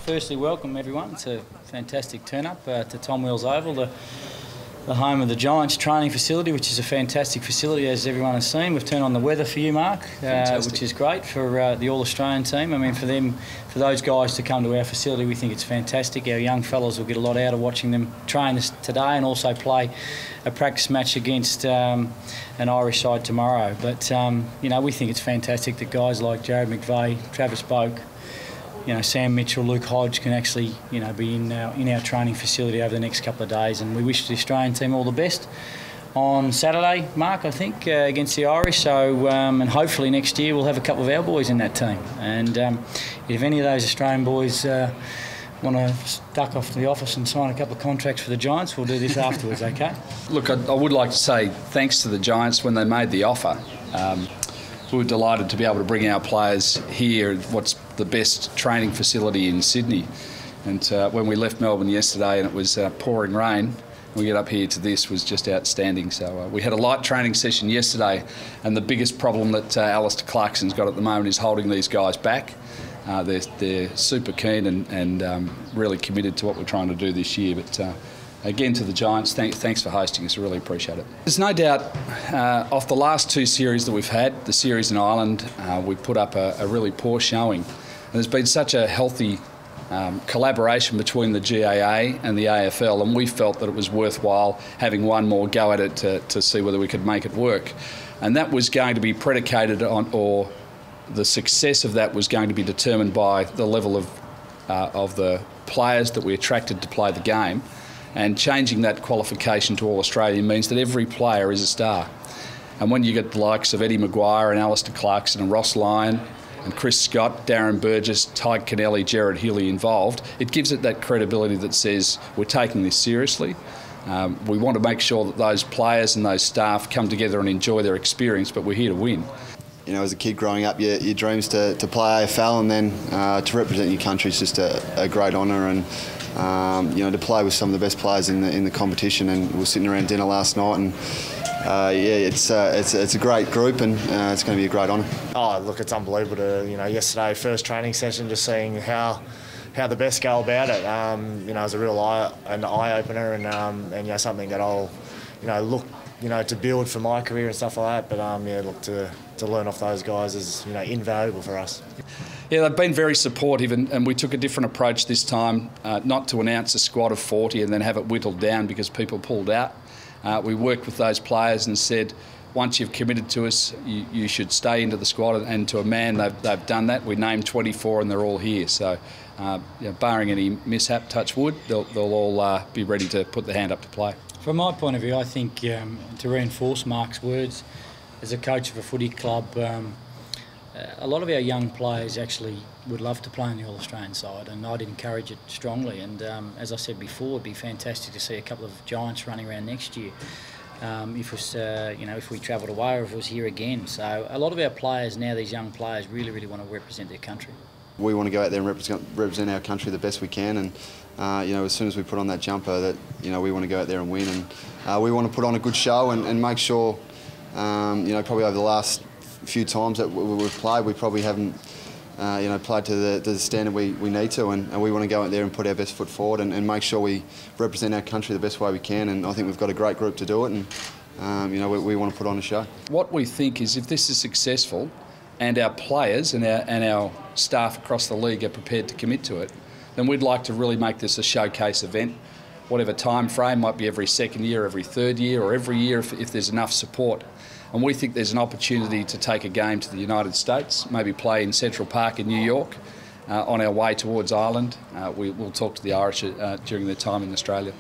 Firstly, welcome everyone. It's a fantastic turn-up to Tom Wheels Oval, the home of the Giants training facility, which is a fantastic facility, as everyone has seen. We've turned on the weather for you, Mark, which is great for the All-Australian team. I mean, for those guys to come to our facility, we think it's fantastic. Our young fellas will get a lot out of watching them train today and also play a practice match against an Irish side tomorrow. But, you know, we think it's fantastic that guys like JARRAD, McVEIGH, Travis BOAK, you know, Sam Mitchell, Luke Hodge can actually, you know, be in our training facility over the next couple of days, and we wish the Australian team all the best on Saturday, Mark, I think, against the Irish. So, and hopefully next year we'll have a couple of our boys in that team. And if any of those Australian boys want to duck off to the office and sign a couple of contracts for the Giants, we'll do this afterwards, okay? Look, I would like to say thanks to the Giants when they made the offer. We were delighted to be able to bring our players here, what's the best training facility in Sydney. And when we left Melbourne yesterday and it was pouring rain, we get up here to this was just outstanding. So we had a light training session yesterday, and the biggest problem that Alistair Clarkson's got at the moment is holding these guys back. They're super keen and really committed to what we're trying to do this year. But again, to the Giants, thanks for hosting us. I really appreciate it. There's no doubt, off the last two series that we've had, the series in Ireland, we put up a really poor showing. And there's been such a healthy collaboration between the GAA and the AFL, and we felt that it was worthwhile having one more go at it to see whether we could make it work. And that was going to be predicated on, or the success of that was going to be determined by the level of the players that we attracted to play the game. And changing that qualification to All-Australian means that every player is a star. And when you get the likes of Eddie Maguire and Alistair Clarkson and Ross Lyon and Chris Scott, Darren Burgess, Ty Kennelly, Gerard Healy involved, it gives it that credibility that says we're taking this seriously. We want to make sure that those players and those staff come together and enjoy their experience, but we're here to win. You know, as a kid growing up, your dreams to play AFL and then to represent your country is just a great honour, and you know, to play with some of the best players in the competition. And we were sitting around dinner last night, and yeah, it's a great group, and it's going to be a great honour. Oh, look, it's unbelievable to, you know, yesterday first training session, just seeing how the best go about it. You know, it was a real eye opener, and you know, something that I'll, you know, look, you know, to build for my career and stuff like that. But yeah, look, to learn off those guys is, you know, invaluable for us. Yeah, they've been very supportive, and we took a different approach this time, not to announce a squad of 40 and then have it whittled down because people pulled out. We worked with those players and said, once you've committed to us, you should stay into the squad, and to a man they've done that. We named 24 and they're all here. So, you know, barring any mishap, touch wood, they'll all be ready to put their hand up to play. From my point of view, I think to reinforce Mark's words, as a coach of a footy club, a lot of our young players actually would love to play on the All-Australian side, and I'd encourage it strongly. And as I said before, it'd be fantastic to see a couple of Giants running around next year. You know, if we travelled away or if it was here again. So a lot of our players now, these young players, really want to represent their country. We want to go out there and represent our country the best we can, and you know, as soon as we put on that jumper, that, you know, we want to go out there and win, and we want to put on a good show and make sure, you know, probably over the last few times that we've played, we probably haven't you know, played to the standard we need to, and we want to go out there and put our best foot forward and make sure we represent our country the best way we can. And I think we've got a great group to do it, and you know, we want to put on a show. What we think is, if this is successful and our players and our staff across the league are prepared to commit to it, then we'd like to really make this a showcase event. Whatever time frame, might be every second year, every third year, or every year if there's enough support. And we think there's an opportunity to take a game to the United States, maybe play in Central Park in New York. On our way towards Ireland, we'll talk to the Irish during their time in Australia.